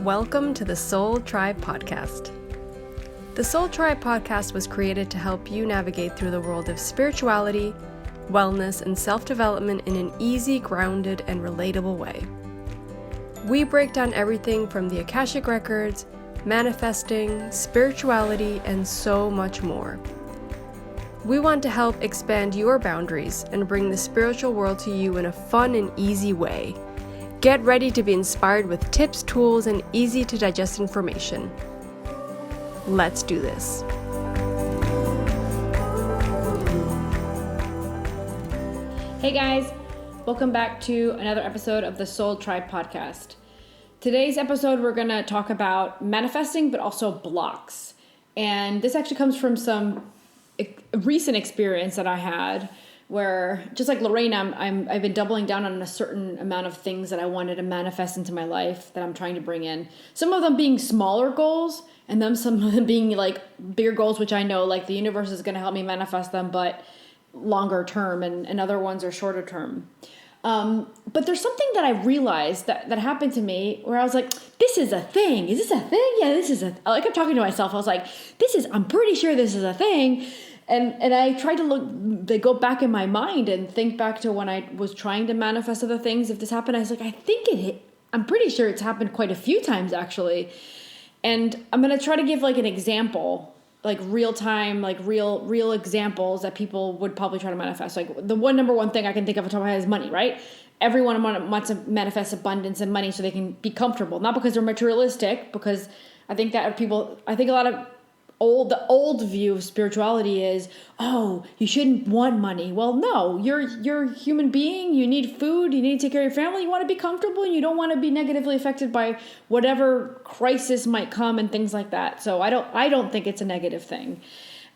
Welcome to the Soul Tribe Podcast. The Soul Tribe Podcast was created to help you navigate through the world of spirituality, wellness, and self-development in an easy, grounded, and relatable way. We break down everything from the Akashic Records, manifesting, spirituality, and so much more. We want to help expand your boundaries and bring the spiritual world to you in a fun and easy way. Get ready to be inspired with tips, tools, and easy to digest information. Let's do this. Hey guys, welcome back to another episode of the Soul Tribe Podcast. Today's episode, we're going to talk about manifesting, but also blocks. And this actually comes from some recent experience that I had where, just like Lorraine, I've been doubling down on a certain amount of things that I wanted to manifest into my life that I'm trying to bring in. Some of them being smaller goals, and then some of them being like bigger goals, which I know like the universe is going to help me manifest them, but longer term, and other ones are shorter term. But there's something that I realized that happened to me where I was like, this is a thing. Is this a thing? Yeah, this is I kept talking to myself. I was like, I'm pretty sure this is a thing. And I tried to go back in my mind and think back to when I was trying to manifest other things. If this happened, I was like, I'm pretty sure it's happened quite a few times actually. And I'm going to try to give like an example, like real time, like real examples that people would probably try to manifest. Like the number one thing I can think of off the top of my head is money, right? Everyone wants to manifest abundance and money so they can be comfortable. Not because they're materialistic, because I think a lot of the old view of spirituality is, oh, you shouldn't want money. Well, no, you're a human being. You need food. You need to take care of your family. You want to be comfortable, and you don't want to be negatively affected by whatever crisis might come and things like that. So I don't think it's a negative thing.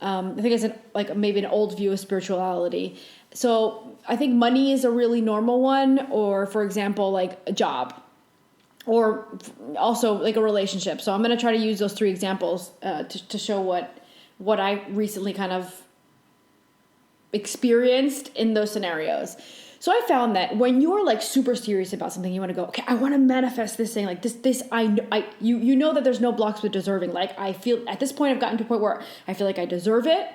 I think it's maybe an old view of spirituality. So I think money is a really normal one, or for example, like a job. Or also like a relationship. So I'm going to try to use those three examples to show what I recently kind of experienced in those scenarios. So I found that when you're like super serious about something, you want to go, okay, I want to manifest this thing. Like this, you know that there's no blocks with deserving. Like I feel at this point I've gotten to a point where I feel like I deserve it.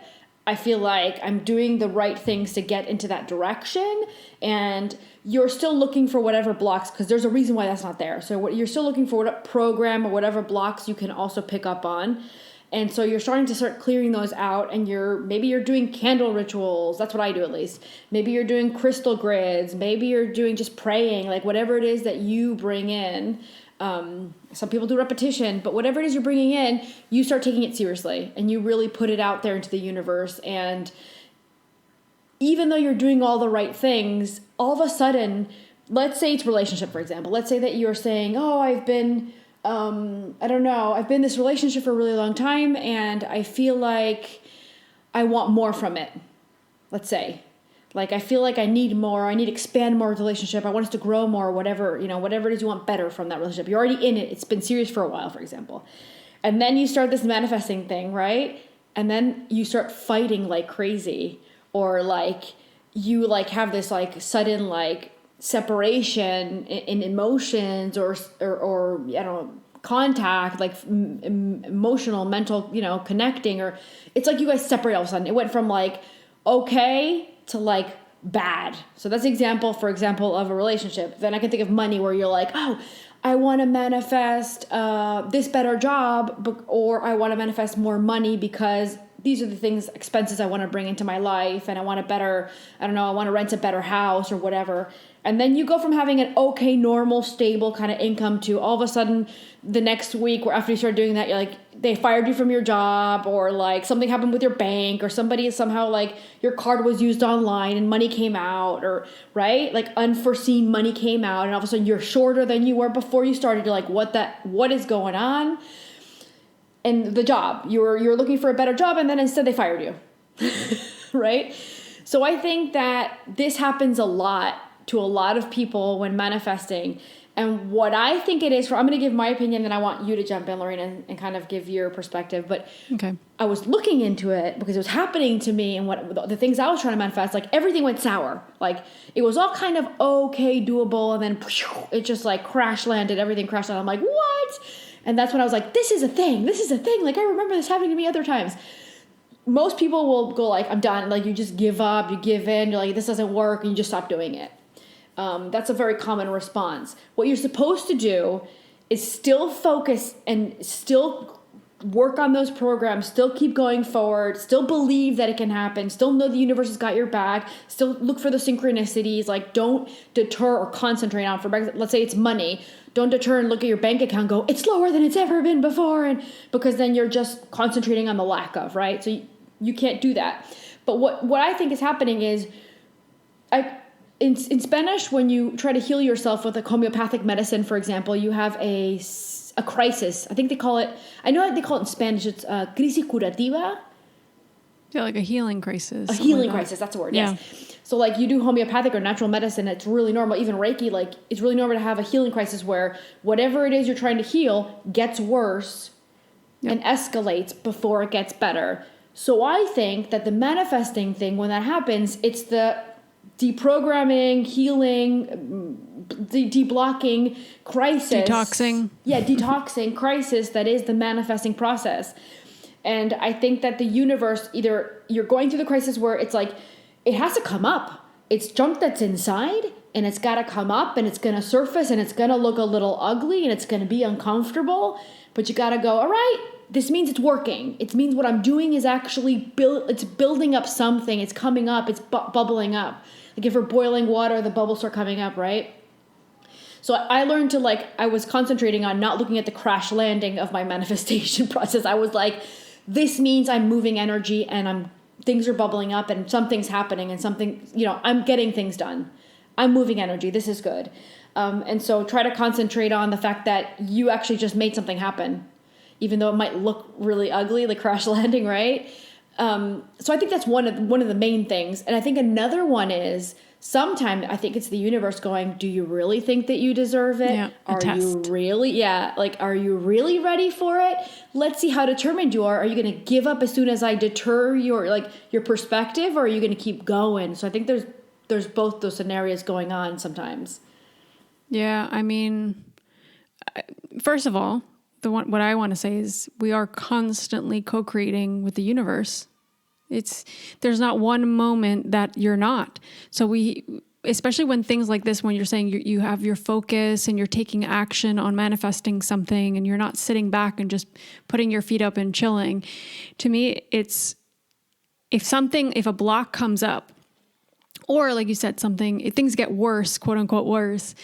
I feel like I'm doing the right things to get into that direction, and you're still looking for whatever blocks, because there's a reason why that's not there. So you're still looking for what program or whatever blocks you can also pick up on. And so you're starting to start clearing those out, and maybe you're doing candle rituals. That's what I do, at least. Maybe you're doing crystal grids. Maybe you're doing just praying, like whatever it is that you bring in. Some people do repetition, but whatever it is you're bringing in, you start taking it seriously and you really put it out there into the universe. And even though you're doing all the right things, all of a sudden, let's say it's relationship, for example. Let's say that you're saying, oh, I've been in this relationship for a really long time and I feel like I want more from it. Let's say. Like, I feel like I need more, I need to expand more with the relationship, I want us to grow more, whatever it is you want better from that relationship. You're already in it, it's been serious for a while, for example. And then you start this manifesting thing, right? And then you start fighting like crazy, or like you like have this like sudden like separation in emotions or I don't know, contact, like emotional, mental, connecting, or it's like you guys separate all of a sudden. It went from like, okay, to like bad. So that's for example, of a relationship. Then I can think of money, where you're like, oh, I want to manifest this better job, or I want to manifest more money because these are the expenses I want to bring into my life, and I want I want to rent a better house or whatever. And then you go from having an okay, normal, stable kind of income to all of a sudden the next week, where after you start doing that, you're like, they fired you from your job, or like something happened with your bank, or somebody somehow like your card was used online and money came out, or right, like unforeseen money came out, and all of a sudden you're shorter than you were before you started. You're like, what is going on? And the job, you're looking for a better job, and then instead they fired you, right? So I think that this happens a lot to a lot of people when manifesting, And what I think it is I'm going to give my opinion, and I want you to jump in, Lorena, and kind of give your perspective. But okay. I was looking into it because it was happening to me, and what the things I was trying to manifest, like everything went sour. Like it was all kind of okay, doable, and then it just like crash landed. Everything crashed landed. I'm like, what? And that's when I was like, this is a thing. This is a thing. Like I remember this happening to me other times. Most people will go like, I'm done. Like you just give up, you give in. You're like, this doesn't work, and you just stop doing it. That's a very common response. What you're supposed to do is still focus and still work on those programs, still keep going forward, still believe that it can happen, still know the universe has got your back, still look for the synchronicities, like don't deter or concentrate on, for let's say it's money, don't deter and look at your bank account and go, it's lower than it's ever been before, and because then you're just concentrating on the lack of, right? So you can't do that. But what I think is happening is, in Spanish, when you try to heal yourself with a homeopathic medicine, for example, you have a crisis. I think they call it, I know they call it in Spanish, it's crisis curativa. Yeah, like a healing crisis. A healing crisis, that's the word, yes. Yeah. So like you do homeopathic or natural medicine, it's really normal, even Reiki, like it's really normal to have a healing crisis where whatever it is you're trying to heal gets worse and escalates before it gets better. So I think that the manifesting thing, when that happens, it's the deprogramming, healing, deblocking crisis. Detoxing. Yeah, detoxing crisis that is the manifesting process. And I think that the universe, either you're going through the crisis where it's like, it has to come up. It's junk that's inside and it's got to come up and it's going to surface and it's going to look a little ugly and it's going to be uncomfortable. But you got to go, all right, this means it's working. It means what I'm doing is actually it's building up something. It's coming up. It's bubbling up. Like if we're boiling water, the bubbles start coming up, right? So I learned to I was concentrating on not looking at the crash landing of my manifestation process. I was like, this means I'm moving energy and things are bubbling up and something's happening and something, I'm getting things done. I'm moving energy. This is good. And so try to concentrate on the fact that you actually just made something happen, even though it might look really ugly, like crash landing, right? So I think that's one of the main things. And I think another one is sometimes I think it's the universe going, do you really think that you deserve it? Yeah, are you really, are you really ready for it? Let's see how determined you are. Are you going to give up as soon as I deter your perspective, or are you going to keep going? So I think there's both those scenarios going on sometimes. Yeah. I mean, first of all, what I want to say is we are constantly co-creating with the universe. There's not one moment that you're not. So especially when things like this, when you're saying you have your focus and you're taking action on manifesting something and you're not sitting back and just putting your feet up and chilling. To me, it's if a block comes up, or like you said, if things get worse, quote unquote worse,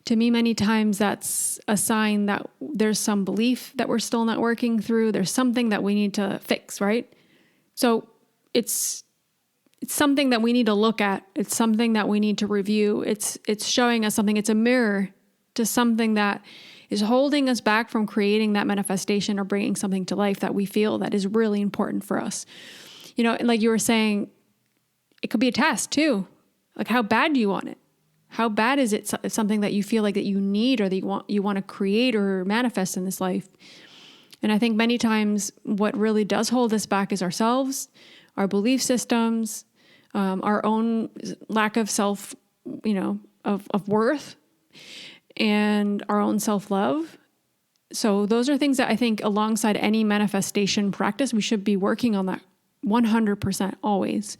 to me, many times that's a sign that there's some belief that we're still not working through. There's something that we need to fix, right? So it's something that we need to look at. It's something that we need to review. It's showing us something. It's a mirror to something that is holding us back from creating that manifestation or bringing something to life that we feel that is really important for us. And like you were saying, it could be a test too. Like, how bad do you want it? How bad is it something that you feel like that you need or that you want to create or manifest in this life? And I think many times what really does hold us back is ourselves, our belief systems, our own lack of self, of worth, and our own self-love. So those are things that I think alongside any manifestation practice, we should be working on that 100% always.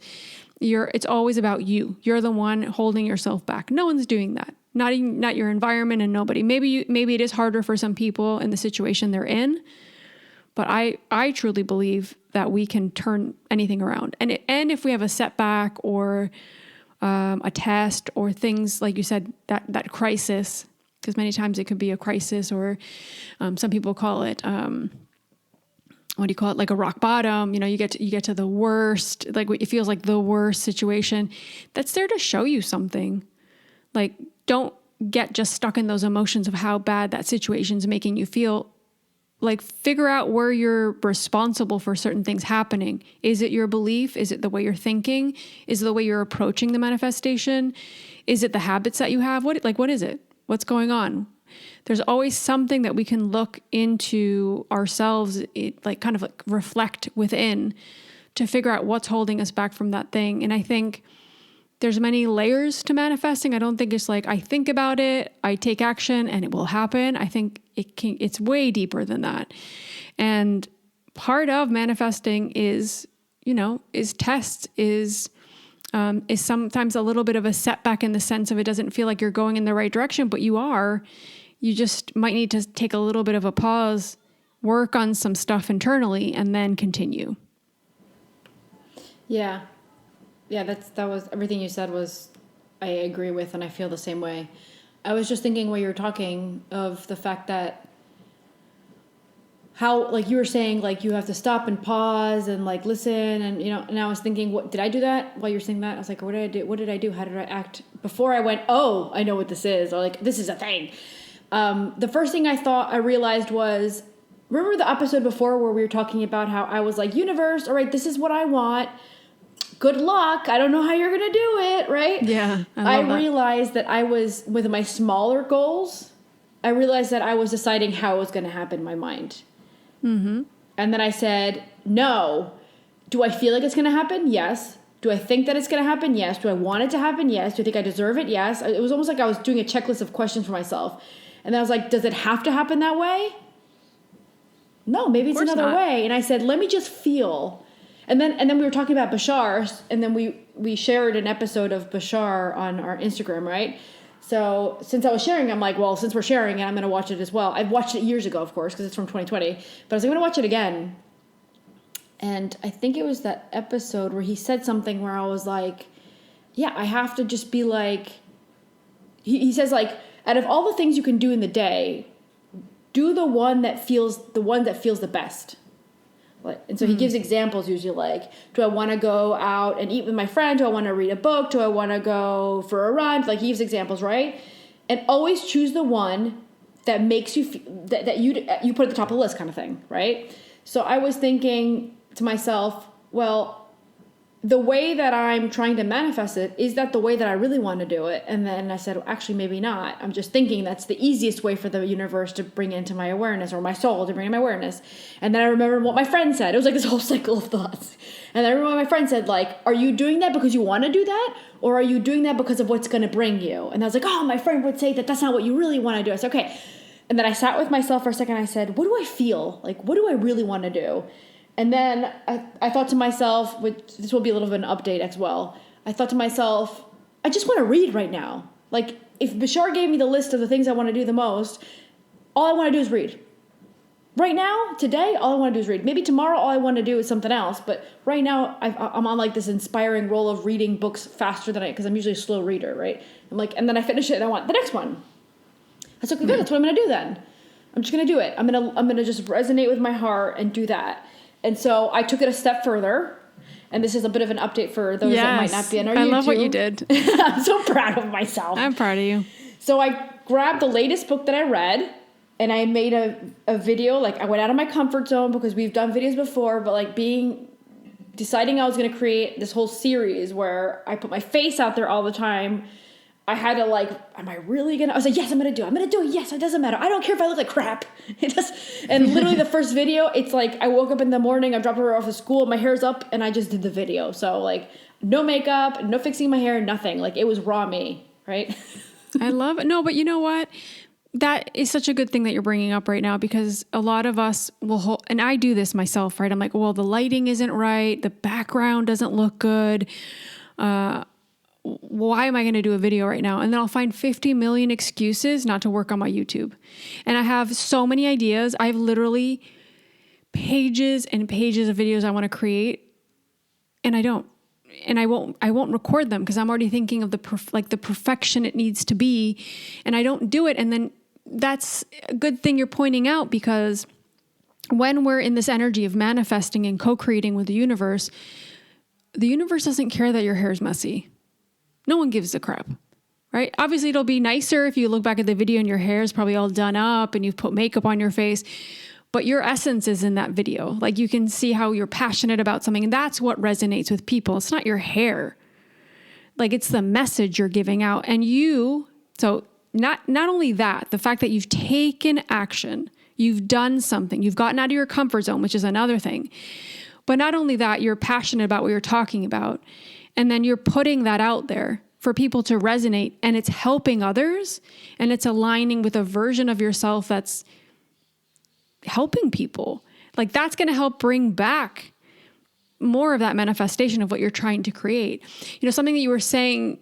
It's always about you. You're the one holding yourself back. No one's doing that. Not your environment and nobody. Maybe it is harder for some people in the situation they're in, but I truly believe that we can turn anything around. And if we have a setback or a test or things like you said, that crisis, because many times it could be a crisis, or some people call it. What do you call it? Like a rock bottom, you get to the worst, like it feels like the worst situation. That's there to show you something. Like, don't get just stuck in those emotions of how bad that situation's making you feel. Like, figure out where you're responsible for certain things happening. Is it your belief? Is it the way you're thinking? Is it the way you're approaching the manifestation? Is it the habits that you have? What is it? What's going on? There's always something that we can look into ourselves, kind of reflect within to figure out what's holding us back from that thing. And I think there's many layers to manifesting. I don't think it's like I think about it, I take action, and it will happen. I think it's way deeper than that. And part of manifesting is tests, is sometimes a little bit of a setback in the sense of it doesn't feel like you're going in the right direction, but you are. You just might need to take a little bit of a pause, work on some stuff internally, and then continue. Yeah. Yeah, that was everything you said I agree with, and I feel the same way. I was just thinking while you were talking of the fact that how, like you were saying, like you have to stop and pause and like listen, and and I was thinking, what did I do that while you were saying that? I was like, what did I do? What did I do? How did I act before I went, oh, I know what this is, or like this is a thing. The first thing I realized was, remember the episode before where we were talking about how I was like, universe, all right, this is what I want. Good luck. I don't know how you're going to do it, right? Yeah. I realized that I was, with my smaller goals, I realized that I was deciding how it was going to happen in my mind. Mm-hmm. And then I said, no. Do I feel like it's going to happen? Yes. Do I think that it's going to happen? Yes. Do I want it to happen? Yes. Do I think I deserve it? Yes. It was almost like I was doing a checklist of questions for myself. And then I was like, does it have to happen that way? No, maybe it's another way. And I said, let me just feel. And then we were talking about Bashar, and then we shared an episode of Bashar on our Instagram, right? So since I was sharing, I'm like, well, since we're sharing it, I'm going to watch it as well. I've watched it years ago, of course, because it's from 2020. But I was going to watch it again. And I think it was that episode where he said something where I was like, yeah, I have to just be like, he says like, out of all the things you can do in the day, do the one that feels the best. And so he gives examples usually like, do I want to go out and eat with my friend? Do I want to read a book? Do I want to go for a run? Like he gives examples, right? And always choose the one that makes you that you put at the top of the list kind of thing, right? So I was thinking to myself, well, the way that I'm trying to manifest it, is that the way that I really want to do it? And then I said, well, actually, maybe not. I'm just thinking that's the easiest way for the universe to bring into my awareness, or my soul to bring in my awareness. And then I remembered what my friend said. It was like this whole cycle of thoughts. And I remember what my friend said, like, are you doing that because you want to do that? Or are you doing that because of what's going to bring you? And I was like, oh, my friend would say that that's not what you really want to do. I said, okay. And then I sat with myself for a second. I said, what do I feel? Like, what do I really want to do? And then I thought to myself, which this will be a little bit of an update as well. I thought to myself, I just want to read right now. Like, if Bashar gave me the list of the things I want to do the most, all I want to do is read. Right now, today, all I want to do is read. Maybe tomorrow, all I want to do is something else. But right now, I'm on like this inspiring roll of reading books faster than because I'm usually a slow reader, right? I'm like, and then I finish it and I want the next one. I said, okay, good, that's what I'm going to do then. I'm just going to do it. I'm going to just resonate with my heart and do that. And so I took it a step further, and this is a bit of an update for those that might not be on our YouTube. I love what you did. I'm so proud of myself. I'm proud of you. So I grabbed the latest book that I read, and I made a video. Like, I went out of my comfort zone because we've done videos before, but like deciding I was going to create this whole series where I put my face out there all the time. I had to like, am I really going to? I was like, yes, I'm going to do it. I'm going to do it. Yes, it doesn't matter. I don't care if I look like crap. It does. And literally the first video, it's like I woke up in the morning, I dropped her off at school, my hair's up, and I just did the video. So like no makeup, no fixing my hair, nothing. Like it was raw me, right? I love it. No, but you know what? That is such a good thing that you're bringing up right now, because a lot of us will, and I do this myself, right? I'm like, well, the lighting isn't right. The background doesn't look good. Why am I going to do a video right now? And then I'll find 50 million excuses not to work on my YouTube. And I have so many ideas. I have literally pages and pages of videos I want to create, and I don't. And I won't record them because I'm already thinking of the perfection it needs to be, and I don't do it. And then that's a good thing you're pointing out, because when we're in this energy of manifesting and co-creating with the universe doesn't care that your hair is messy. No one gives a crap, right? Obviously, it'll be nicer if you look back at the video and your hair is probably all done up and you've put makeup on your face, but your essence is in that video. Like, you can see how you're passionate about something, and that's what resonates with people. It's not your hair. Like, it's the message you're giving out. And so not only that, the fact that you've taken action, you've done something, you've gotten out of your comfort zone, which is another thing. But not only that, you're passionate about what you're talking about. And then you're putting that out there for people to resonate, and it's helping others, and it's aligning with a version of yourself that's helping people. Like, that's going to help bring back more of that manifestation of what you're trying to create. You know, something that you were saying,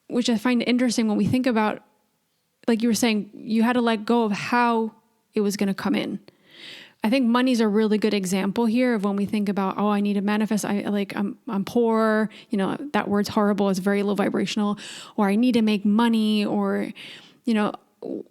which I find interesting when we think about, like you were saying, you had to let go of how it was going to come in. I think money's a really good example here of when we think about, oh, I need to manifest. I'm poor. You know, that word's horrible. It's very low vibrational. Or I need to make money. Or, you know,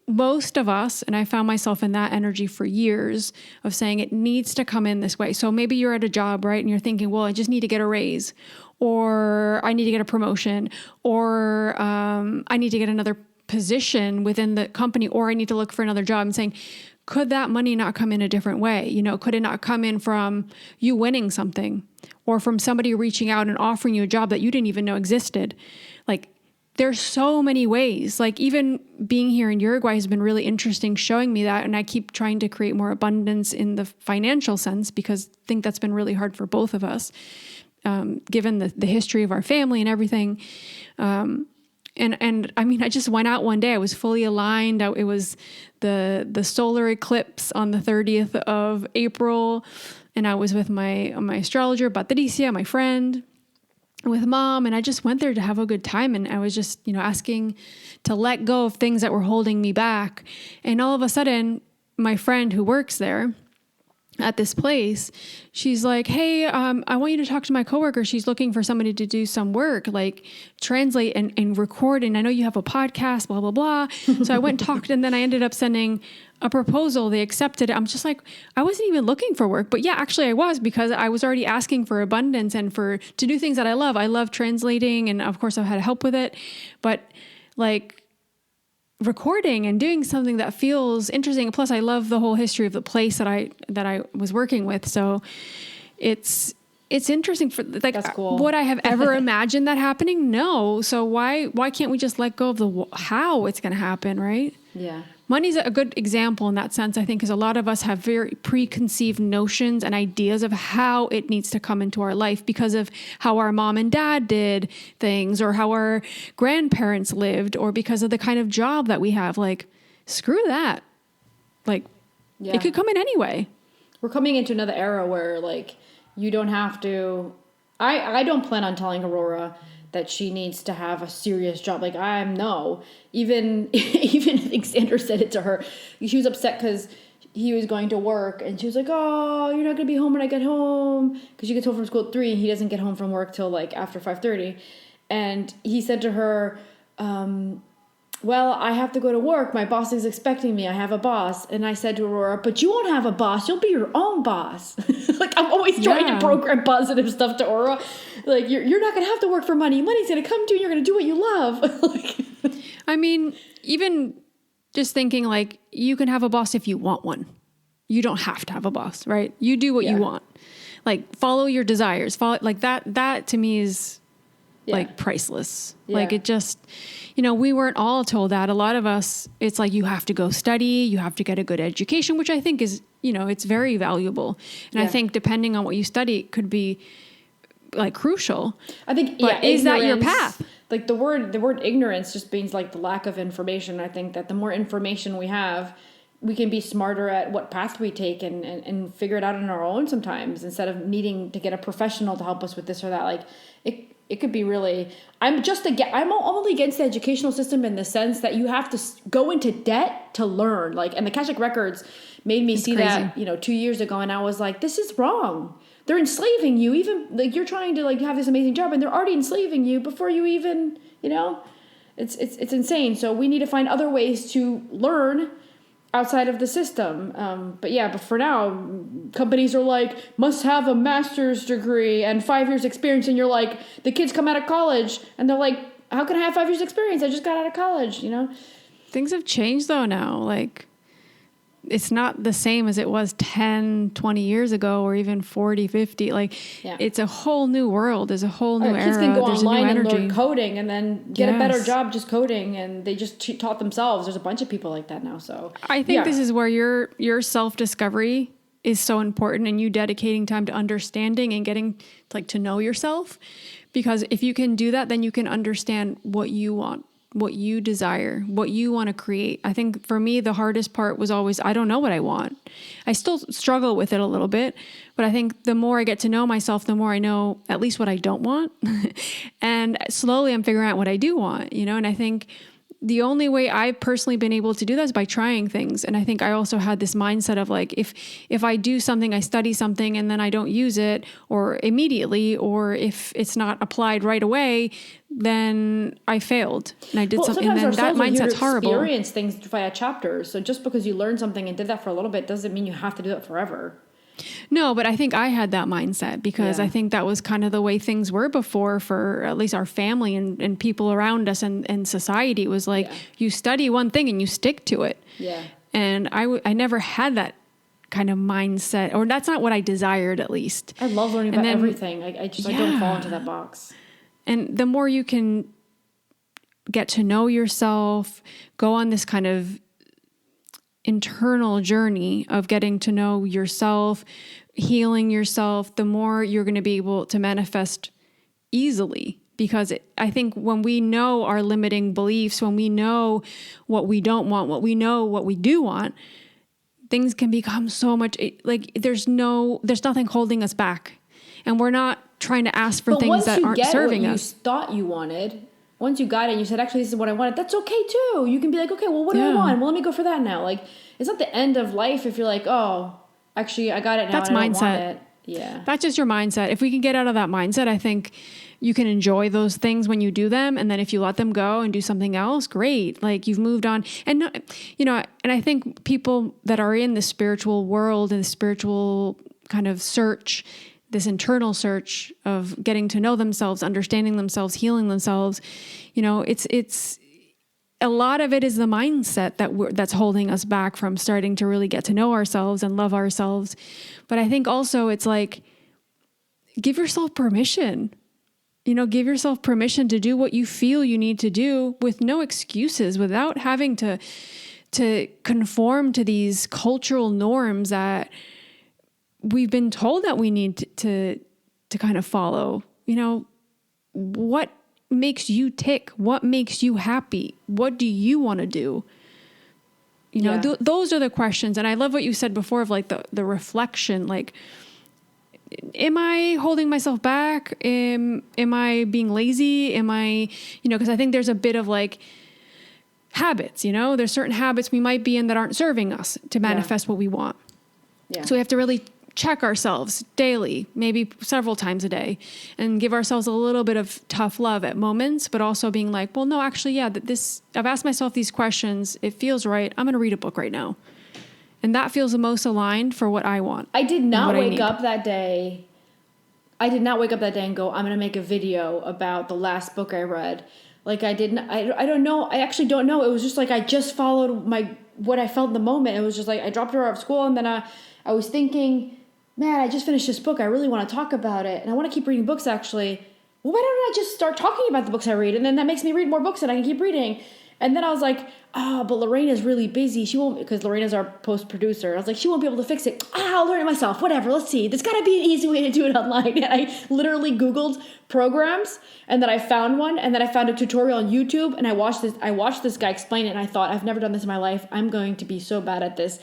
most of us, and I found myself in that energy for years of saying it needs to come in this way. So maybe you're at a job, right? And you're thinking, well, I just need to get a raise, or I need to get a promotion, or I need to get another position within the company, or I need to look for another job. I'm saying, could that money not come in a different way? You know, could it not come in from you winning something, or from somebody reaching out and offering you a job that you didn't even know existed? Like, there's so many ways. Like, even being here in Uruguay has been really interesting, showing me that. And I keep trying to create more abundance in the financial sense, because I think that's been really hard for both of us, given the history of our family and everything. And I mean, I just went out one day. I was fully aligned. It was the solar eclipse on the 30th of April. And I was with my astrologer, Patricia, my friend, with Mom. And I just went there to have a good time. And I was just, you know, asking to let go of things that were holding me back. And all of a sudden, my friend who works there at this place, she's like, hey, I want you to talk to my coworker. She's looking for somebody to do some work, like translate and record. And I know you have a podcast, blah, blah, blah. So I went and talked, and then I ended up sending a proposal. They accepted it. I'm just like, I wasn't even looking for work, but yeah, actually I was, because I was already asking for abundance and to do things that I love. I love translating. And of course I've had help with it, but like, recording and doing something that feels interesting. Plus, I love the whole history of the place that I was working with. So it's interesting for, like, that's cool. Would I have ever imagined that happening? No. So why can't we just let go of how it's going to happen, right? Yeah. Money's a good example in that sense, I think, because a lot of us have very preconceived notions and ideas of how it needs to come into our life because of how our mom and dad did things, or how our grandparents lived, or because of the kind of job that we have. Like, screw that. Like, yeah. It could come in anyway. We're coming into another era where, like, you don't have to... I don't plan on telling Aurora that she needs to have a serious job. Like, even I think Sandra said it to her. She was upset because he was going to work, and she was like, oh, you're not going to be home when I get home, because she gets home from school at 3 and he doesn't get home from work till like after 5:30. And he said to her, well, I have to go to work. My boss is expecting me. I have a boss. And I said to Aurora, but you won't have a boss. You'll be your own boss. Like, I'm always trying to program positive stuff to Aurora. Like, you're not going to have to work for money. Money's going to come to you. You're going to do what you love. Like, I mean, even just thinking, like, you can have a boss if you want one. You don't have to have a boss, right? You do what you want. Like, follow your desires. Follow, like, that to me is... like priceless. Like, it just, you know, we weren't all told that. A lot of us, it's like, you have to go study, you have to get a good education, which I think is, you know, it's very valuable. And I think depending on what you study, it could be like crucial. I think, but is that your path? Like, the word ignorance just means like the lack of information. I think that the more information we have, we can be smarter at what path we take and figure it out on our own sometimes, instead of needing to get a professional to help us with this or that. Like, it could be really, I'm only against the educational system in the sense that you have to go into debt to learn. Like, and the Akashic Records made me see crazy. That, you know, 2 years ago. And I was like, this is wrong. They're enslaving you. Even like, you're trying to like have this amazing job, and they're already enslaving you before you even, you know, it's insane. So we need to find other ways to learn outside of the system. But for now, companies are like, must have a master's degree and 5 years experience. And you're like, the kids come out of college and they're like, how can I have 5 years experience? I just got out of college, you know? Things have changed though now. Like, it's not the same as it was 10, 20 years ago, or even 40, 50. Like it's a whole new world. There's a whole new era. Kids can go There's online a new and energy. learn coding and then get a better job just coding, and they just taught themselves. There's a bunch of people like that now. So I think this is where your self-discovery is so important, and you dedicating time to understanding and getting like to know yourself. Because if you can do that, then you can understand what you want, what you desire, what you want to create. I think for me, the hardest part was always, I don't know what I want. I still struggle with it a little bit, but I think the more I get to know myself, the more I know at least what I don't want. And slowly I'm figuring out what I do want, and I think the only way I've personally been able to do that is by trying things. And I think I also had this mindset of like, if I do something, I study something and then I don't use it or immediately, or if it's not applied right away, then I failed and I did something. And then that mindset's horrible. Experience things via chapters. So just because you learned something and did that for a little bit doesn't mean you have to do it forever. No, but I think I had that mindset because I think that was kind of the way things were before for at least our family and people around us and society. It was like you study one thing and you stick to it. Yeah. And I never had that kind of mindset, or that's not what I desired, at least. I love learning about everything. I don't fall into that box. And the more you can get to know yourself, go on this kind of internal journey of getting to know yourself, healing yourself, the more you're going to be able to manifest easily. Because I think when we know our limiting beliefs, when we know what we don't want, what we know what we do want, things can become so much like there's nothing holding us back. And we're not trying to ask for things that aren't serving us. Once you thought you wanted, once you got it and you said, actually, this is what I wanted, that's okay too. You can be like, okay, well, what do I want? Well, let me go for that now. Like, it's not the end of life if you're like, oh, actually, I got it now. That's and I mindset. don't want it. Yeah. That's just your mindset. If we can get out of that mindset, I think you can enjoy those things when you do them. And then if you let them go and do something else, great. Like you've moved on. And, and I think people that are in the spiritual world and the spiritual kind of search, this internal search of getting to know themselves, understanding themselves, healing themselves, it's a lot of it is the mindset that's holding us back from starting to really get to know ourselves and love ourselves. But I think also it's like, give yourself permission, give yourself permission to do what you feel you need to do with no excuses, without having to conform to these cultural norms that we've been told that we need to kind of follow. What makes you tick? What makes you happy? What do you want to do? Those are the questions. And I love what you said before of like the reflection, like, am I holding myself back? Am I being lazy? Am I, because I think there's a bit of like habits, there's certain habits we might be in that aren't serving us to manifest what we want. Yeah. So we have to really check ourselves daily, maybe several times a day, and give ourselves a little bit of tough love at moments, but also being like, well, no, actually, I've asked myself these questions. It feels right. I'm going to read a book right now. And that feels the most aligned for what I want. I did not wake up that day. I did not wake up that day and go, I'm going to make a video about the last book I read. Like I don't know. I actually don't know. It was just like, I just followed what I felt in the moment. It was just like, I dropped her out of school and then I was thinking, man, I just finished this book. I really want to talk about it. And I want to keep reading books, actually. Well, why don't I just start talking about the books I read? And then that makes me read more books and I can keep reading. And then I was like, but Lorena's really busy. She won't, because Lorena's our post-producer. I was like, she won't be able to fix it. I'll learn it myself. Whatever, let's see. There's got to be an easy way to do it online. And I literally Googled programs, and then I found one, and then I found a tutorial on YouTube, and I watched this guy explain it, and I thought, I've never done this in my life. I'm going to be so bad at this.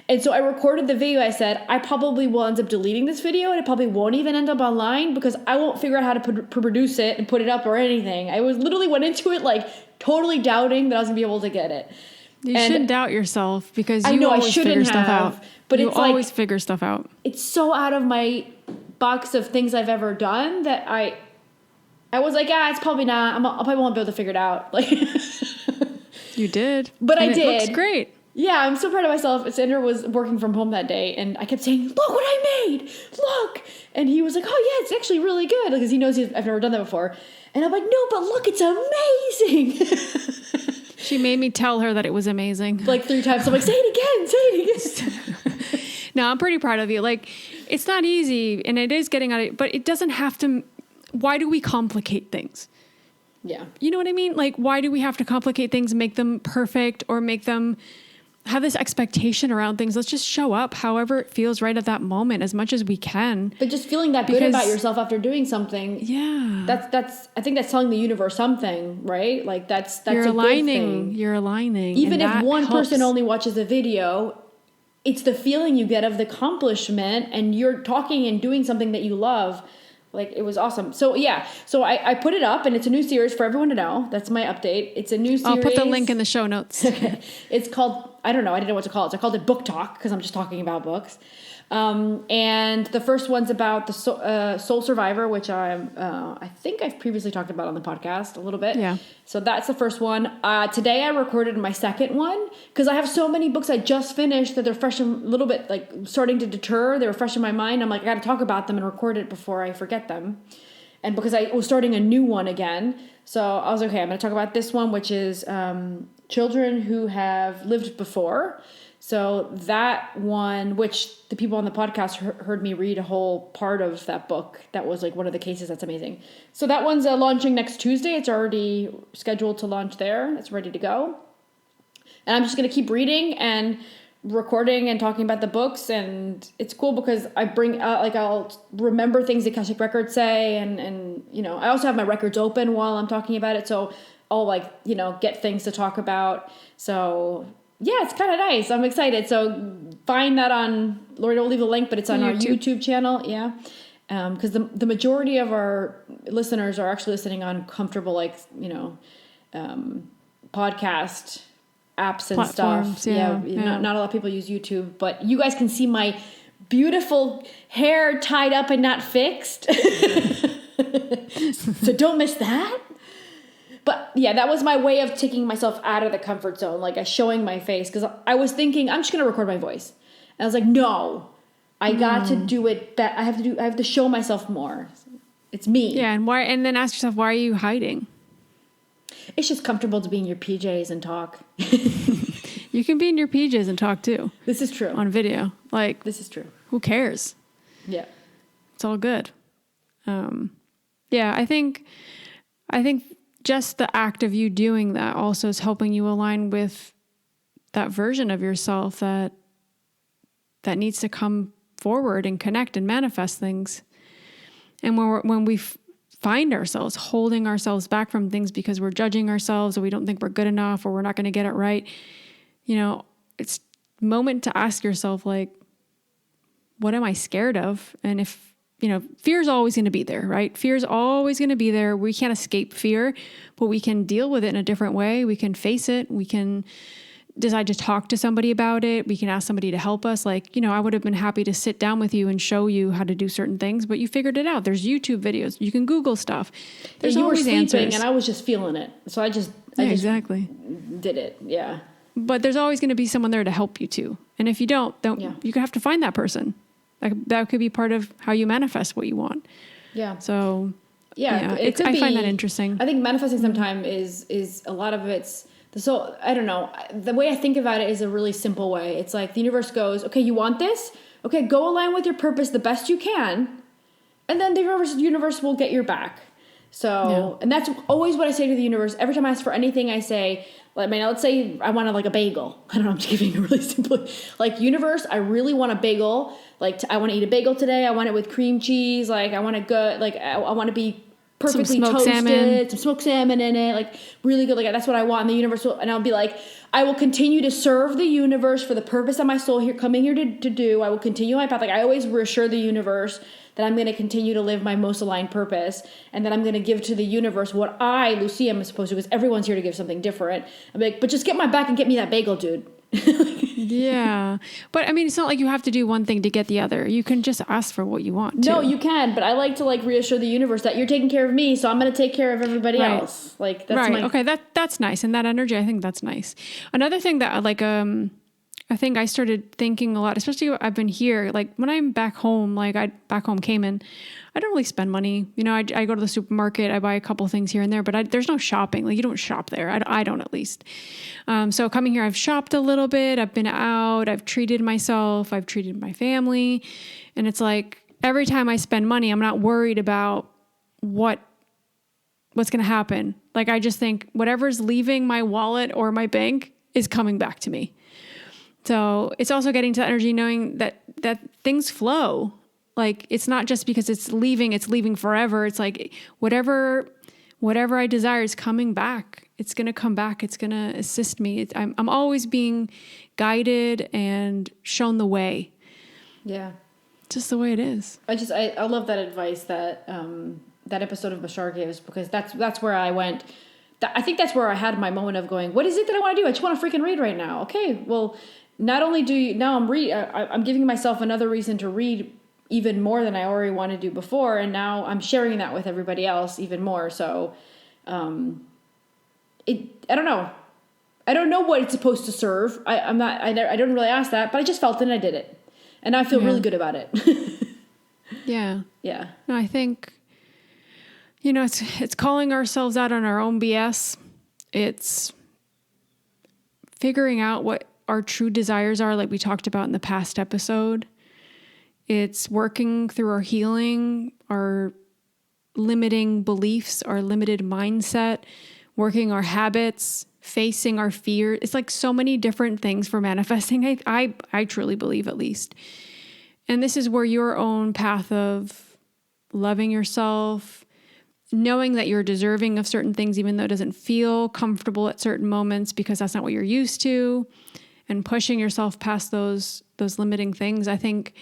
And so I recorded the video. I said, I probably will end up deleting this video, and it probably won't even end up online because I won't figure out how to produce it and put it up or anything. I literally went into it like totally doubting that I was gonna be able to get it. You shouldn't doubt yourself because you always figure stuff out. But you it's always like, figure stuff out. It's so out of my box of things I've ever done that I was like, it's probably not. I probably won't be able to figure it out. Like you did, but I did. It looks great. Yeah, I'm so proud of myself. Sandra was working from home that day, and I kept saying, look what I made! Look! And he was like, oh yeah, it's actually really good, because he knows I've never done that before. And I'm like, no, but look, it's amazing! She made me tell her that it was amazing. Like 3 times. I'm like, say it again. No, I'm pretty proud of you. Like, it's not easy, and it is getting out of it, but it doesn't have to. Why do we complicate things? Yeah. You know what I mean? Like, why do we have to complicate things, make them perfect, or make them have this expectation around things? Let's just show up however it feels right at that moment as much as we can. But just feeling that good about yourself after doing something. Yeah. That's I think that's telling the universe something, right? Like that's you're a aligning. good thing. You're aligning. Even if one helps. person only watches a video, it's the feeling you get of the accomplishment, and you're talking and doing something that you love. Like, it was awesome. So yeah, so I put it up, and it's a new series for everyone to know. That's my update. It's a new series. I'll put the link in the show notes. Okay. It's called, I don't know, I didn't know what to call it. So I called it Book Talk, because I'm just talking about books. And the first one's about the Soul Survivor, which I think I've previously talked about on the podcast a little bit. Yeah. So that's the first one. Today I recorded my second one, because I have so many books I just finished that they're fresh and a little bit like starting to deter. They were fresh in my mind. I'm like, I got to talk about them and record it before I forget them. And because I was starting a new one again. So I was okay, I'm going to talk about this one, which is children who have lived before. So that one, which the people on the podcast heard me read a whole part of that book. That was like one of the cases. That's amazing. So that one's launching next Tuesday. It's already scheduled to launch there. It's ready to go. And I'm just going to keep reading and recording and talking about the books. And it's cool because I bring I'll remember things the Akashic records say. And, you know, I also have my records open while I'm talking about it. So I'll get things to talk about. So yeah, it's kind of nice. I'm excited. So find that on, Lori, don't leave the link, but it's on our YouTube channel. Yeah. Because the majority of our listeners are actually listening on comfortable, podcast apps and platforms, stuff. Yeah. Not a lot of people use YouTube, but you guys can see my beautiful hair tied up and not fixed. So don't miss that. But yeah, that was my way of taking myself out of the comfort zone, like showing my face. Because I was thinking, I'm just going to record my voice. And I was like, no, I got to do it. I have to show myself more. It's me. Yeah. And why? And then ask yourself, why are you hiding? It's just comfortable to be in your PJs and talk. You can be in your PJs and talk too. This is true. On video. Like, this is true. Who cares? Yeah. It's all good. Yeah, I think just the act of you doing that also is helping you align with that version of yourself that needs to come forward and connect and manifest things. And when we find ourselves holding ourselves back from things because we're judging ourselves or we don't think we're good enough or we're not going to get it right, it's a moment to ask yourself, like, what am I scared of? And if fear is always going to be there, right? Fear is always going to be there. We can't escape fear, but we can deal with it in a different way. We can face it. We can decide to talk to somebody about it. We can ask somebody to help us. Like, I would have been happy to sit down with you and show you how to do certain things, but you figured it out. There's YouTube videos. You can Google stuff. There's always answers. And I was just feeling it. So I just exactly did it. Yeah. But there's always going to be someone there to help you too. And if you don't, you have to find that person. That could be part of how you manifest what you want. Yeah. So yeah, I find that interesting. I think manifesting sometimes is a lot of it's so I don't know. The way I think about it is a really simple way. It's like the universe goes, okay, you want this? Okay, go align with your purpose the best you can, and then the universe will get your back. So, and that's always what I say to the universe. Every time I ask for anything, I say, let's say I want a bagel. I don't know, I'm just giving a really simple, universe, I really want a bagel. I want to eat a bagel today. I want it with cream cheese. I want to go, I want to be perfectly toasted. Some smoked salmon in it. Really good. That's what I want. And the universe will, and I'll be like, I will continue to serve the universe for the purpose of my soul here, coming here to do. I will continue my path. I always reassure the universe that I'm going to continue to live my most aligned purpose, and that I'm going to give to the universe what I, Lucia, am supposed to, because everyone's here to give something different. I'm like, but just get my back and get me that bagel, dude. Yeah. But it's not like you have to do one thing to get the other. You can just ask for what you want too. No, you can, but I like to reassure the universe that you're taking care of me, so I'm going to take care of everybody else. That's right. Okay, that's nice. And that energy, I think that's nice. Another thing that I think I started thinking a lot, especially I've been here, like when I'm back home, back home Cayman, I don't really spend money. You know, I go to the supermarket, I buy a couple things here and there, but there's no shopping. Like you don't shop there. I don't, at least. So coming here, I've shopped a little bit. I've been out. I've treated myself. I've treated my family. And it's like every time I spend money, I'm not worried about what's going to happen. Like I just think whatever's leaving my wallet or my bank is coming back to me. So it's also getting to that energy, knowing that things flow. Like it's not just because it's leaving forever. It's like whatever I desire is coming back. It's going to come back. It's going to assist me. I'm always being guided and shown the way. Yeah. Just the way it is. I love that advice that that episode of Bashar gives, because that's where I went. I think that's where I had my moment of going, what is it that I want to do? I just want to freaking read right now. Okay, well, not only I'm giving myself another reason to read even more than I already wanted to do before, and now I'm sharing that with everybody else even more. So, I don't know. I don't know what it's supposed to serve. I don't really ask that, but I just felt it and I did it, and I feel really good about it. Yeah. Yeah. No, I think, it's calling ourselves out on our own BS. It's figuring out what our true desires are, like we talked about in the past episode. It's working through our healing, our limiting beliefs, our limited mindset, working our habits, facing our fear. It's like so many different things for manifesting. I truly believe, at least. And this is where your own path of loving yourself, knowing that you're deserving of certain things, even though it doesn't feel comfortable at certain moments because that's not what you're used to, and pushing yourself past those limiting things. I think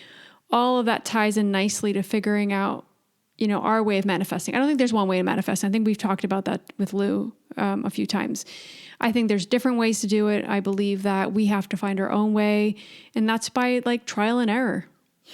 all of that ties in nicely to figuring out, our way of manifesting. I don't think there's one way to manifest. I think we've talked about that with Lou a few times. I think there's different ways to do it. I believe that we have to find our own way, and that's by like trial and error.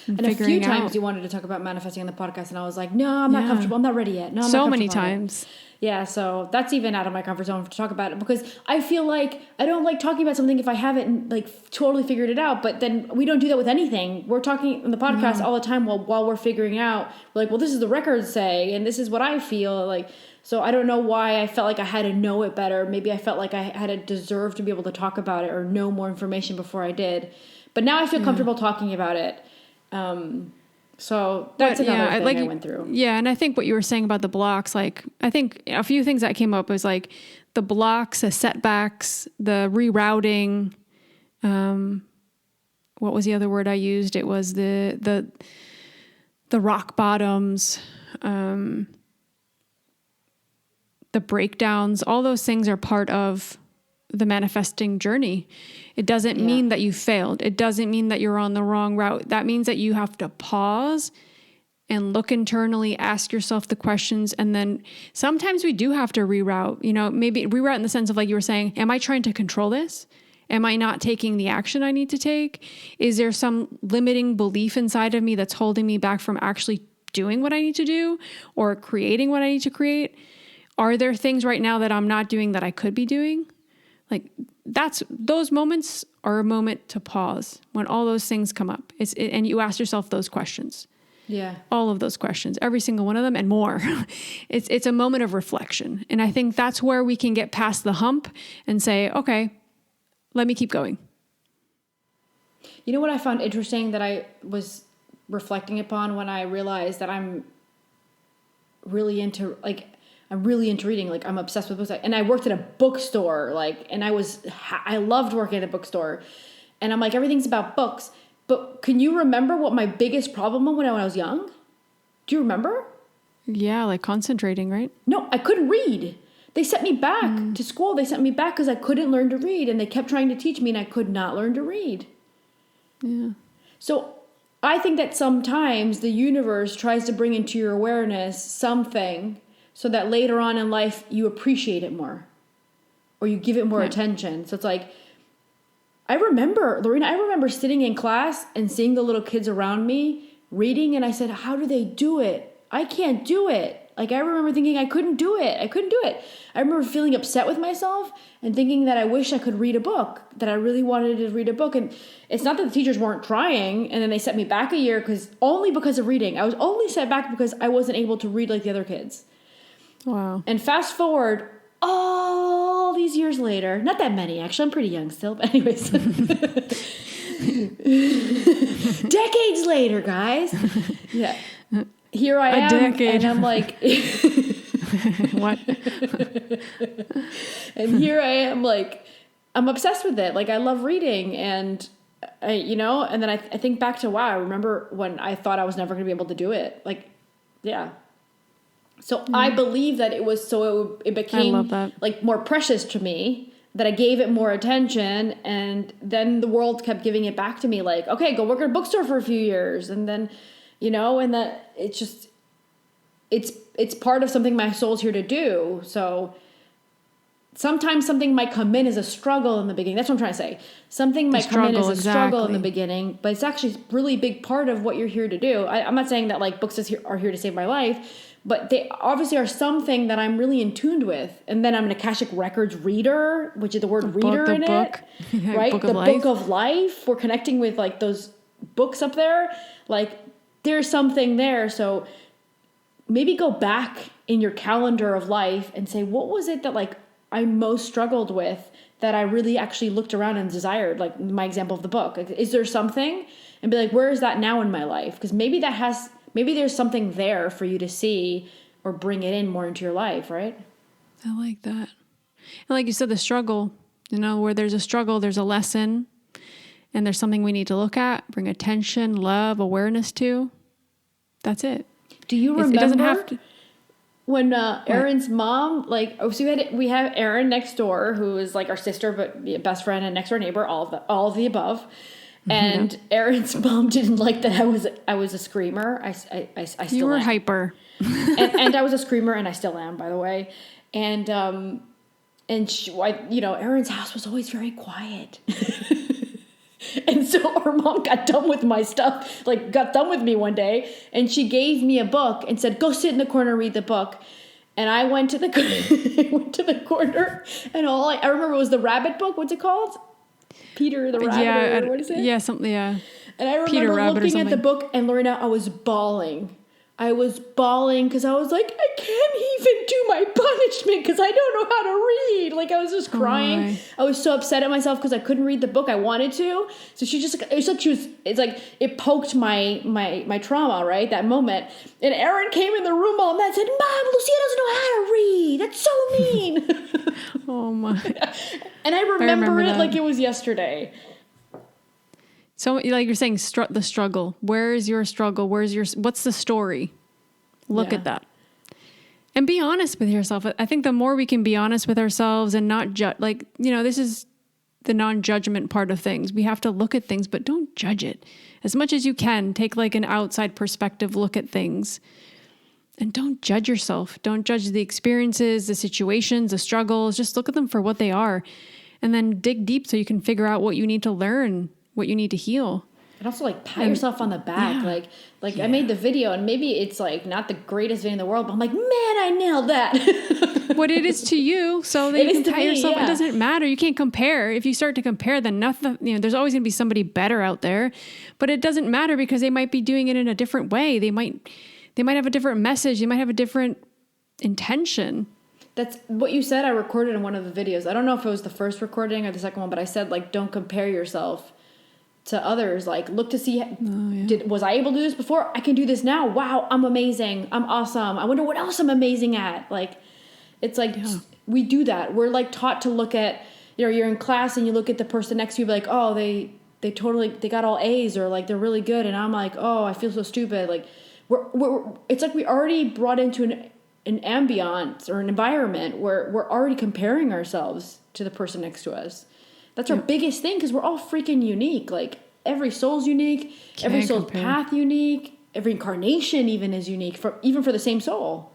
And a few times you wanted to talk about manifesting on the podcast, and I was like, no, I'm not comfortable. I'm not ready yet. No, I'm so not many comfortable times. Yeah, so that's even out of my comfort zone to talk about it, because I feel like I don't like talking about something if I haven't like totally figured it out. But then we don't do that with anything. We're talking on the podcast all the time while we're figuring out. We're like, well, this is the records say, and this is what I feel like. So I don't know why I felt like I had to know it better. Maybe I felt like I had to deserve to be able to talk about it or know more information before I did. But now I feel comfortable talking about it. So that's another thing I went through. Yeah, and I think what you were saying about the blocks, like I think a few things that came up was like the blocks, the setbacks, the rerouting. What was the other word I used? It was the rock bottoms, the breakdowns. All those things are part of the manifesting journey. It doesn't mean that you failed. It doesn't mean that you're on the wrong route. That means that you have to pause and look internally, ask yourself the questions. And then sometimes we do have to reroute, maybe reroute in the sense of, like you were saying, am I trying to control this? Am I not taking the action I need to take? Is there some limiting belief inside of me that's holding me back from actually doing what I need to do or creating what I need to create? Are there things right now that I'm not doing that I could be doing? Like those moments are a moment to pause when all those things come up. And you ask yourself those questions. Yeah. All of those questions, every single one of them and more. It's a moment of reflection. And I think that's where we can get past the hump and say, okay, let me keep going. You know what I found interesting that I was reflecting upon when I realized that I'm really into reading. Like I'm obsessed with books. And I worked at a bookstore, and I loved working at a bookstore. And I'm like, everything's about books. But can you remember what my biggest problem was when I was young? Do you remember? Yeah, like concentrating, right? No, I couldn't read. They sent me back to school. They sent me back because I couldn't learn to read. And they kept trying to teach me and I could not learn to read. Yeah. So I think that sometimes the universe tries to bring into your awareness something so that later on in life you appreciate it more or you give it more attention. So it's like, Lorena, I remember sitting in class and seeing the little kids around me reading, and I said, how do they do it? I can't do it. Like, I remember thinking I couldn't do it. I remember feeling upset with myself and thinking that I wish I could read a book, that I really wanted to read a book. And it's not that the teachers weren't trying, and then they set me back a year because of reading. I was only set back because I wasn't able to read like the other kids. Wow. And fast forward all these years later, not that many, actually, I'm pretty young still, but anyways. Decades later, guys. Yeah. Here I am. Decade. And I'm like, What? and here I am, like, I'm obsessed with it. Like, I love reading, and and then I think back to, wow, I remember when I thought I was never going to be able to do it. Like, yeah. So I believe that it was, so it became like more precious to me, that I gave it more attention, and then the world kept giving it back to me. Like, okay, go work at a bookstore for a few years. And then, and that it's just, it's part of something my soul's here to do. So sometimes something might come in as a struggle in the beginning. That's what I'm trying to say. Something might come in as a struggle in the beginning, but it's actually a really big part of what you're here to do. I'm not saying that like books are here to save my life, but they obviously are something that I'm really in tune with. And then I'm an Akashic Records reader, which is the word reader in it, right? The book of life. We're connecting with like those books up there. Like, there's something there. So maybe go back in your calendar of life and say, what was it that like I most struggled with, that I really actually looked around and desired? Like my example of the book. Like, is there something? And be like, where is that now in my life? Because maybe there's something there for you to see or bring it in more into your life, right? I like that. And like you said, the struggle, where there's a struggle, there's a lesson, and there's something we need to look at, bring attention, love, awareness to. That's it. Do you remember? It doesn't have to. When Erin's mom, like, so we have Erin next door, who is like our sister, but best friend and next door neighbor, all of the above. And Erin's mom didn't like that I was a screamer. I still You were am. hyper. and I was a screamer, and I still am, by the way. And Erin's house was always very quiet. And so her mom got done with my stuff, like got done with me one day, and she gave me a book and said, go sit in the corner and read the book. And I went to the corner, and I remember it was the rabbit book. What's it called? Peter the Rabbit, or what is it? Yeah, something, yeah. And I remember looking at the book, and Lorena, I was bawling. Because I was like, I can't even do my punishment because I don't know how to read. Like, I was just crying. I was so upset at myself because I couldn't read the book I wanted to. So she just, it's like it poked my trauma, right? That moment. And Erin came in the room all mad and said, Mom, Lucia doesn't know how to read. That's so mean. Oh my. And I remember it like it was yesterday. So like you're saying, the struggle. Where is your struggle? What's the story? Look at that. And be honest with yourself. I think the more we can be honest with ourselves and not judge, this is the non-judgment part of things. We have to look at things, but don't judge it. As much as you can, take like an outside perspective, look at things. And don't judge yourself. Don't judge the experiences, the situations, the struggles. Just look at them for what they are. And then dig deep so you can figure out what you need to learn, what you need to heal. And also like pat yourself on the back. I made the video, and maybe it's like not the greatest video in the world, but I'm like, man, I nailed that. What it is to you, so that you can pat yourself. Yeah. It doesn't matter. You can't compare. If you start to compare, then nothing, there's always going to be somebody better out there, but it doesn't matter because they might be doing it in a different way. They might have a different message. They might have a different intention. That's what you said. I recorded in one of the videos. I don't know if it was the first recording or the second one, but I said, like, don't compare yourself to others. Like, look to see, was I able to do this before? I can do this now. Wow, I'm amazing. I'm awesome. I wonder what else I'm amazing at. Like, it's like, we do that. We're like taught to look at, you're in class and you look at the person next to you, like, oh, they got all A's, or like, they're really good. And I'm like, oh, I feel so stupid. Like, it's like we already brought into an ambiance or an environment where we're already comparing ourselves to the person next to us. That's our biggest thing, because we're all freaking unique. Like, every soul's unique, every soul's path unique, every incarnation even is unique, even for the same soul.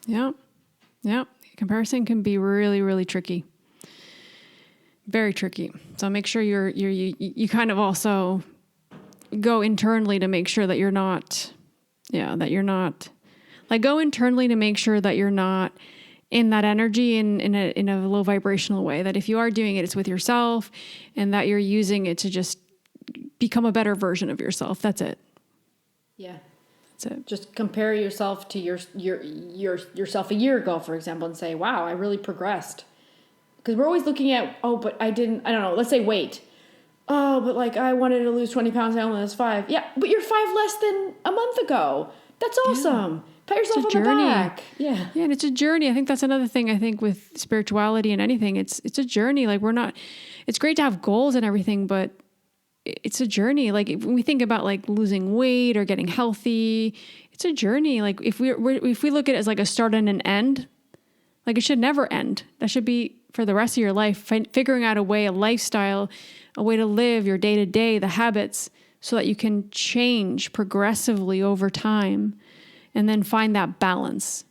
Yeah. Yeah. Comparison can be really, really tricky. Very tricky. So make sure you kind of also go internally to make sure that you're not Like go internally to make sure that you're not in that energy in a low vibrational way, that if you are doing it, it's with yourself and that you're using it to just become a better version of yourself. That's it. Yeah. That's it. Just compare yourself to yourself a year ago, for example, and say, wow, I really progressed. Because we're always looking at, oh, but I don't know, let's say weight. Oh, but like I wanted to lose 20 pounds, I only lost 5. Yeah, but you're 5 less than a month ago. That's awesome. Yeah. Pat yourself on the back. Yeah. Yeah, and it's a journey. I think that's another thing I think with spirituality and anything. It's a journey. Like it's great to have goals and everything, but it's a journey. Like when we think about like losing weight or getting healthy, it's a journey. Like if we look at it as like a start and an end, like it should never end. That should be for the rest of your life, figuring out a lifestyle, a way to live your day to day, the habits, so that you can change progressively over time and then find that balance.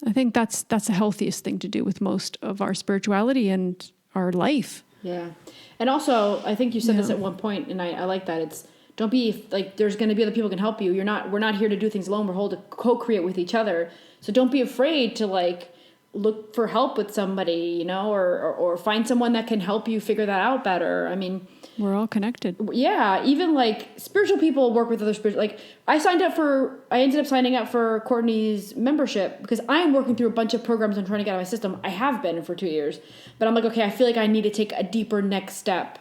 I think that's the healthiest thing to do with most of our spirituality and our life. Yeah. And also, I think you said this at one point, and I like that. It's don't be like, there's going to be other people who can help you. We're not here to do things alone. We're here to co-create with each other. So don't be afraid to like look for help with somebody, or find someone that can help you figure that out better. I mean, we're all connected. Yeah. Even like spiritual people work with other spiritual, like I ended up signing up for Courtney's membership because I am working through a bunch of programs I'm trying to get out of my system. I have been for 2 years, but I'm like, okay, I feel like I need to take a deeper next step.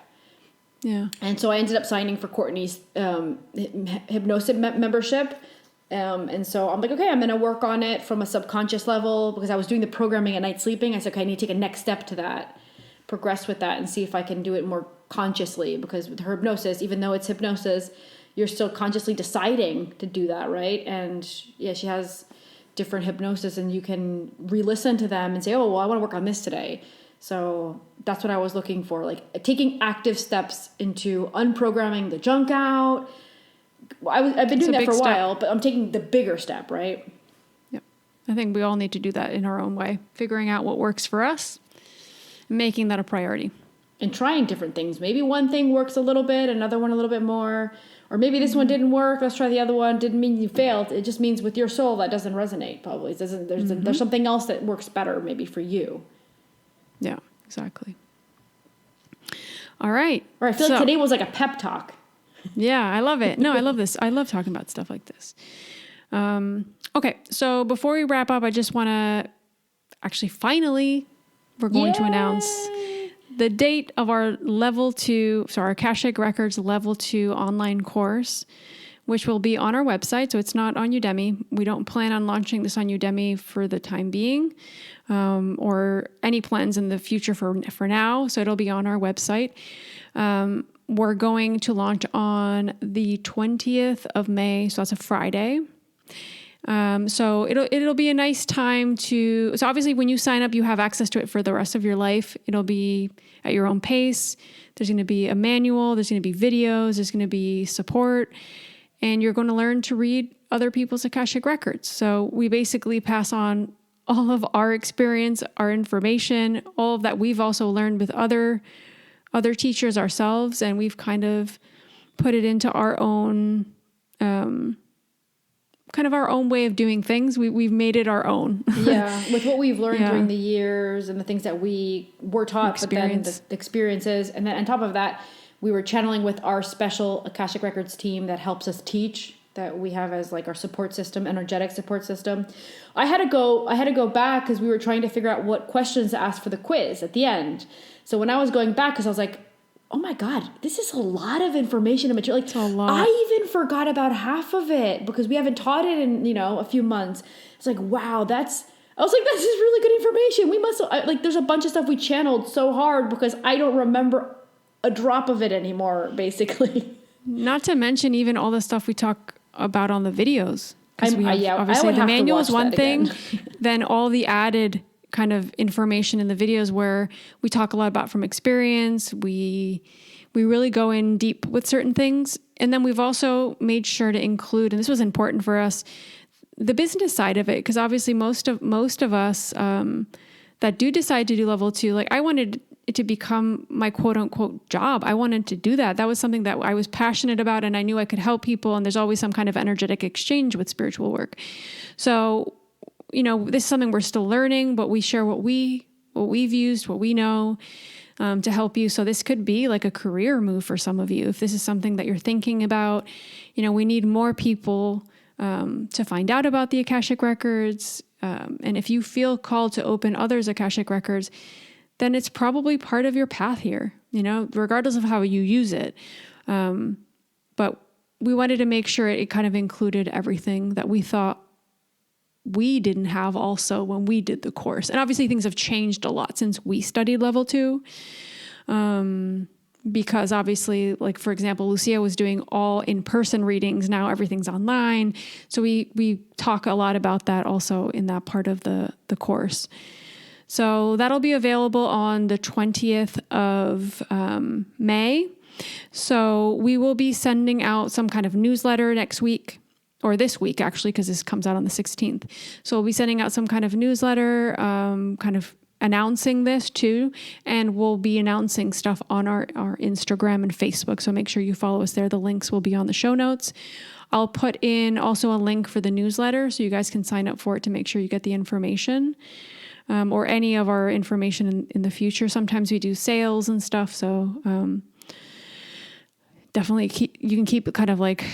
Yeah. And so I ended up signing for Courtney's hypnosis membership. And so I'm like, okay, I'm going to work on it from a subconscious level because I was doing the programming at night sleeping. I said, okay, I need to take a next step to that, progress with that and see if I can do it more consciously, because with her hypnosis, even though it's hypnosis, you're still consciously deciding to do that. Right. And yeah, she has different hypnosis and you can re-listen to them and say, oh, well, I want to work on this today. So that's what I was looking for, like taking active steps into unprogramming the junk out. I've been doing that for a while, but I'm taking the bigger step, right? Yep. I think we all need to do that in our own way, figuring out what works for us, and making that a priority. And trying different things. Maybe one thing works a little bit, another one a little bit more. Or maybe this one didn't work, let's try the other one. Didn't mean you failed. It just means with your soul that doesn't resonate probably. There's something else that works better maybe for you. Yeah, exactly. All right. I feel like today was like a pep talk. Yeah, I love it. No, I love this. I love talking about stuff like this. Okay, so before we wrap up, I just want to finally, we're going to announce the date of our our Akashic Records Level 2 online course, which will be on our website. So it's not on Udemy. We don't plan on launching this on Udemy for the time being, or any plans in the future for now. So it'll be on our website. We're going to launch on the 20th of May. So that's a Friday. So it'll be a nice time so obviously when you sign up, you have access to it for the rest of your life. It'll be at your own pace. There's going to be a manual. There's going to be videos. There's going to be support, and you're going to learn to read other people's Akashic records. So we basically pass on all of our experience, our information, all of that we've also learned with other teachers ourselves, and we've kind of put it into our own, our own way of doing things. We've made it our own. Yeah, with what we've learned during the years and the things that we were taught, but then the experiences. And then on top of that, we were channeling with our special Akashic Records team that helps us teach, that we have as like our support system, energetic support system. I had to go back because we were trying to figure out what questions to ask for the quiz at the end. So when I was going back, because I was like, oh my God, this is a lot of information and material. Like, I even forgot about half of it because we haven't taught it in, a few months. It's like, wow, this is really good information. We must, there's a bunch of stuff we channeled so hard because I don't remember a drop of it anymore, basically. Not to mention even all the stuff we talk about on the videos. Obviously the manual is one thing, then all the added kind of information in the videos where we talk a lot about from experience. We really go in deep with certain things. And then we've also made sure to include, and this was important for us, the business side of it. Because obviously most of us that do decide to do level 2, like I wanted it to become my quote unquote job. I wanted to do that. That was something that I was passionate about, and I knew I could help people. And there's always some kind of energetic exchange with spiritual work. So, this is something we're still learning, but we share what we've used, what we know, to help you. So this could be like a career move for some of you. If this is something that you're thinking about, we need more people to find out about the Akashic Records. And if you feel called to open others' Akashic Records, then it's probably part of your path here, regardless of how you use it. But we wanted to make sure it kind of included everything that we thought we didn't have also when we did the course. And obviously things have changed a lot since we studied level 2. Because obviously, like, for example, Lucia was doing all in-person readings. Now everything's online. So we talk a lot about that also in that part of the course. So that'll be available on the 20th of May. So we will be sending out some kind of newsletter next week, or this week actually, because this comes out on the 16th. So we'll be sending out some kind of newsletter, kind of announcing this too. And we'll be announcing stuff on our Instagram and Facebook. So make sure you follow us there. The links will be on the show notes. I'll put in also a link for the newsletter so you guys can sign up for it to make sure you get the information. Or any of our information in the future. Sometimes we do sales and stuff. So definitely you can keep it kind of like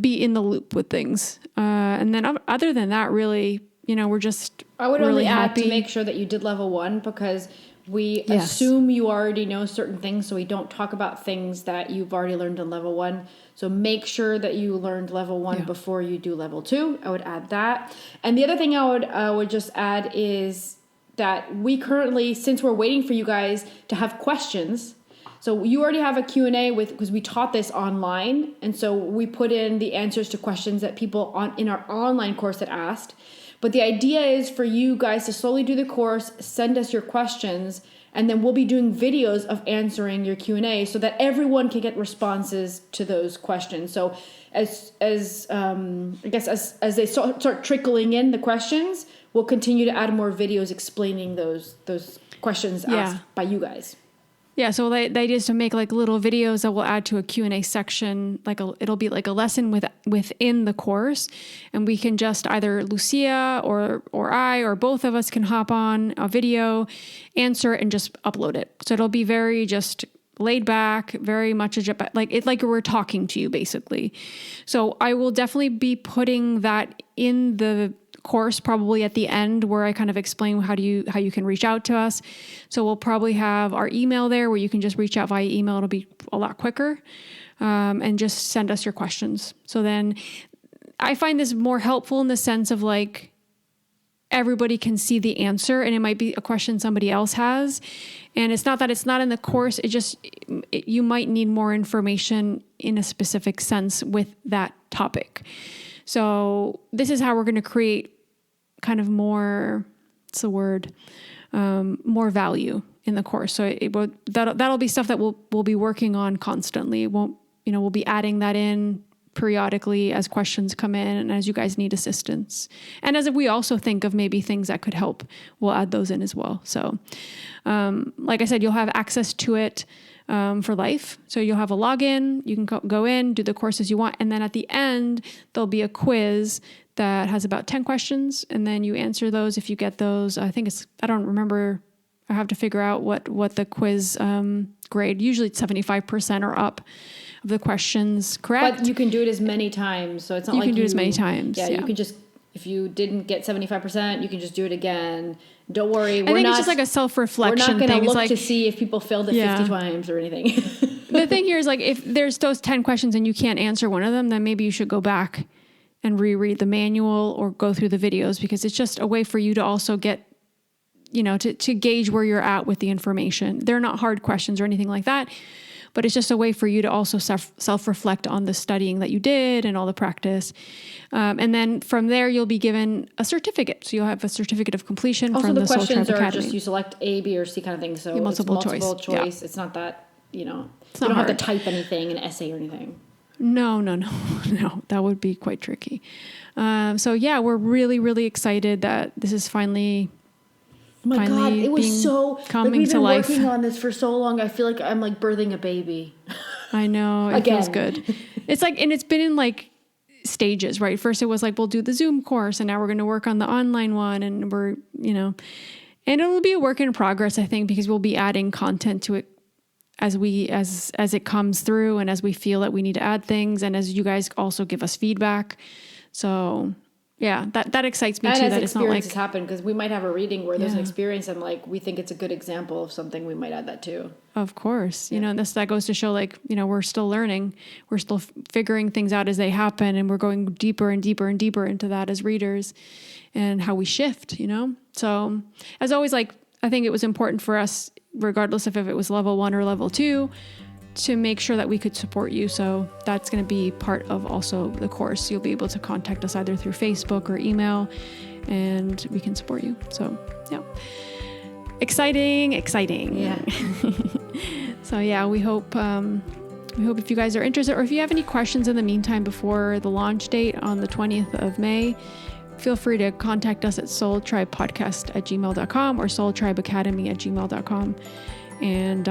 be in the loop with things. And then other than that, really, we're just I would really only add happy to make sure that you did level 1, because we Yes. assume you already know certain things, so we don't talk about things that you've already learned in level 1. So make sure that you learned level 1 before you do level 2. I would add that. And the other thing I would just add is that we currently, since we're waiting for you guys to have questions, so you already have a Q&A because we taught this online, and so we put in the answers to questions that people in our online course had asked. But the idea is for you guys to slowly do the course, send us your questions, and then we'll be doing videos of answering your Q&A so that everyone can get responses to those questions. So as they start trickling in the questions, we'll continue to add more videos explaining those questions asked by you guys. Yeah, so the idea is to make like little videos that we'll add to a Q&A section. It'll be like a lesson within the course, and we can just either Lucia or I or both of us can hop on a video, answer it, and just upload it. So it'll be very just laid back, very much like we're talking to you basically. So I will definitely be putting that in the course probably at the end, where I kind of explain how you can reach out to us. So we'll probably have our email there where you can just reach out via email. It'll be a lot quicker, and just send us your questions. So then I find this more helpful in the sense of like everybody can see the answer, and it might be a question somebody else has. And it's not that it's not in the course. You might need more information in a specific sense with that topic. So this is how we're going to create kind of more, more value in the course. So that'll be stuff that we'll be working on constantly. We'll be adding that in periodically as questions come in and as you guys need assistance. And as we also think of maybe things that could help, we'll add those in as well. So, like I said, you'll have access to it for life. So you'll have a login, you can go in, do the courses you want. And then at the end, there'll be a quiz that has about 10 questions. And then you answer those. If you get those, I don't remember. I have to figure out what the quiz grade, usually it's 75% or up of the questions correct. But you can do it as many times. So it's not like you can do it as many times. Yeah, you can just, if you didn't get 75%, you can just do it again. Don't worry. I think it's just like a self-reflection thing. We're not going to look to see if people failed it 50 times or anything. The thing here is like, if there's those 10 questions and you can't answer one of them, then maybe you should go back and reread the manual or go through the videos, because it's just a way for you to also get, to gauge where you're at with the information. They're not hard questions or anything like that, but it's just a way for you to also self-reflect on the studying that you did and all the practice. And then from there, you'll be given a certificate. So you'll have a certificate of completion also, from the questions Soul Tribe are Academy. just, you select A, B, or C kind of thing. So Yeah, multiple it's multiple choice. Yeah. It's not that, you don't hard. have to type anything, an essay or anything. No, that would be quite tricky. So yeah, we're really, really excited that this is finally Oh my God, it was so coming like we've to been life. working on this for so long. I feel like I'm like birthing a baby. I know, it feels good. It's like, and it's been in like stages, right? First it was like, we'll do the Zoom course, and now we're going to work on the online one, and we're, and it'll be a work in progress, I think, because we'll be adding content to it as it comes through, and as we feel that we need to add things, and as you guys also give us feedback. So yeah, that excites me and too. As that it's not like experiences happen, because we might have a reading where there's an experience and like we think it's a good example of something, we might add that too. Of course, and that goes to show, like, we're still learning, we're still figuring things out as they happen, and we're going deeper and deeper and deeper into that as readers, and how we shift. So as always, like, I think it was important for us, regardless of if it was level 1 or level 2, to make sure that we could support you. So that's going to be part of also the course. You'll be able to contact us either through Facebook or email, and we can support you. So yeah, exciting. Yeah. So yeah, we hope if you guys are interested, or if you have any questions in the meantime before the launch date on the 20th of May, feel free to contact us at soultribepodcast@gmail.com or soultribeacademy@gmail.com. And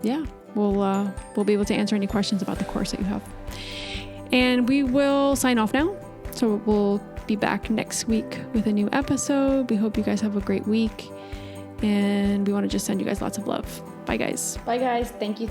yeah, we'll be able to answer any questions about the course that you have. And we will sign off now. So we'll be back next week with a new episode. We hope you guys have a great week, and we want to just send you guys lots of love. Bye guys. Bye guys. Thank you.